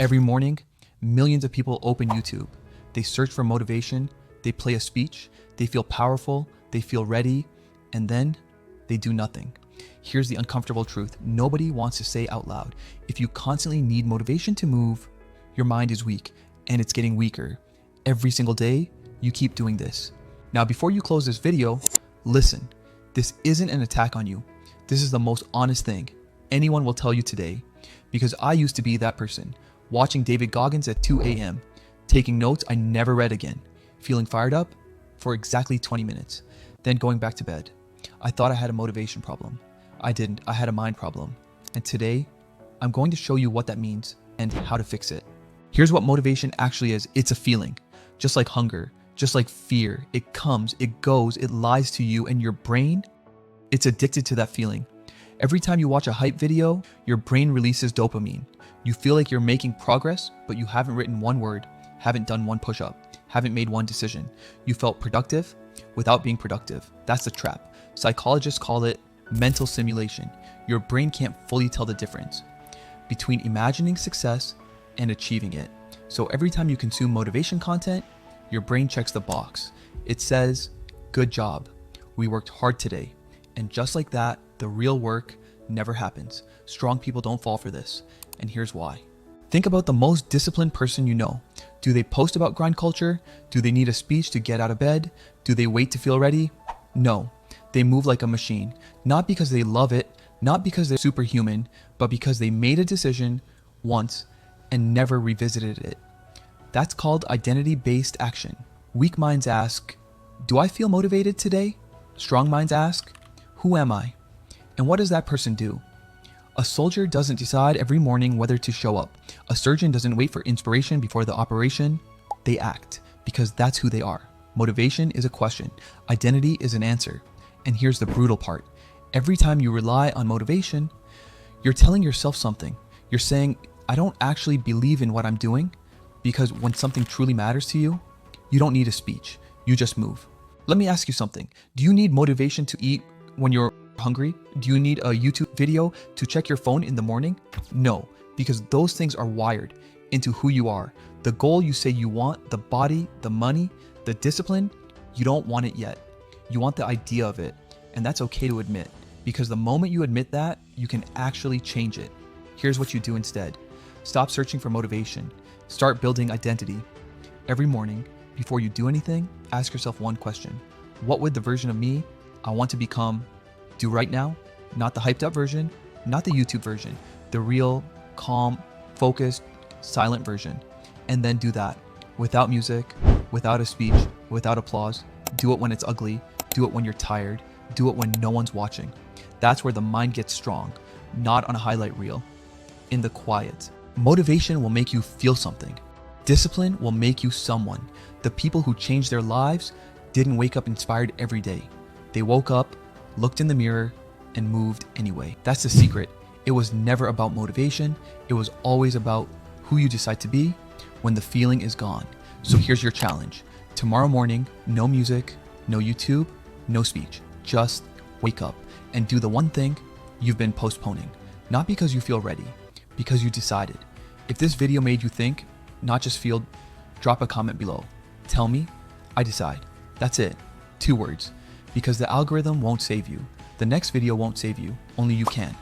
Every morning, millions of people open YouTube. They search for motivation, they play a speech, they feel powerful, they feel ready, and then they do nothing. Here's the uncomfortable truth nobody wants to say out loud. If you constantly need motivation to move, your mind is weak, and it's getting weaker. Every single day, you keep doing this. Now, before you close this video, listen. This isn't an attack on you. This is the most honest thing anyone will tell you today, because I used to be that person, watching David Goggins at 2 a.m., taking notes I never read again, feeling fired up for exactly 20 minutes, then going back to bed. I thought I had a motivation problem. I didn't. I had a mind problem. And today, I'm going to show you what that means and how to fix it. Here's what motivation actually is. It's a feeling, just like hunger, just like fear. It comes, it goes, it lies to you, and your brain, it's addicted to that feeling. Every time you watch a hype video, your brain releases dopamine. You feel like you're making progress, but you haven't written one word, haven't done one push-up, haven't made one decision. You felt productive without being productive. That's the trap. Psychologists call it mental simulation. Your brain can't fully tell the difference between imagining success and achieving it. So every time you consume motivation content, your brain checks the box. It says, good job, we worked hard today. And just like that, the real work never happens. Strong people don't fall for this. And here's why. Think about the most disciplined person you know. Do they post about grind culture? Do they need a speech to get out of bed? Do they wait to feel ready? No, they move like a machine. Not because they love it, not because they're superhuman, but because they made a decision once and never revisited it. That's called identity-based action. Weak minds ask, do I feel motivated today? Strong minds ask, who am I? And what does that person do? A soldier doesn't decide every morning whether to show up. A surgeon doesn't wait for inspiration before the operation. They act because that's who they are. Motivation is a question. Identity is an answer. And here's the brutal part. Every time you rely on motivation, you're telling yourself something. You're saying, I don't actually believe in what I'm doing, because when something truly matters to you, you don't need a speech. You just move. Let me ask you something. Do you need motivation to eat when you're hungry? Do you need a YouTube video to check your phone in the morning? No, because those things are wired into who you are. The goal you say you want, the body, the money, the discipline, you don't want it yet. You want the idea of it, and that's okay to admit, because the moment you admit that, you can actually change it. Here's what you do instead. Stop searching for motivation. Start building identity. Every morning, before you do anything, ask yourself one question. What would the version of me I want to become do right now? Not the hyped up version, not the YouTube version, the real, calm, focused, silent version. And then do that without music, without a speech, without applause. Do it when it's ugly. Do it when you're tired. Do it when no one's watching. That's where the mind gets strong, not on a highlight reel. In the quiet. Motivation will make you feel something. Discipline will make you someone. The people who changed their lives didn't wake up inspired every day. They woke up, looked in the mirror, and moved anyway. That's the secret. It was never about motivation. It was always about who you decide to be when the feeling is gone. So here's your challenge. Tomorrow morning, no music, no YouTube, no speech. Just wake up and do the one thing you've been postponing. Not because you feel ready, because you decided. If this video made you think, not just feel, drop a comment below. Tell me, I decide. That's it. 2 words. Because the algorithm won't save you. The next video won't save you. Only you can.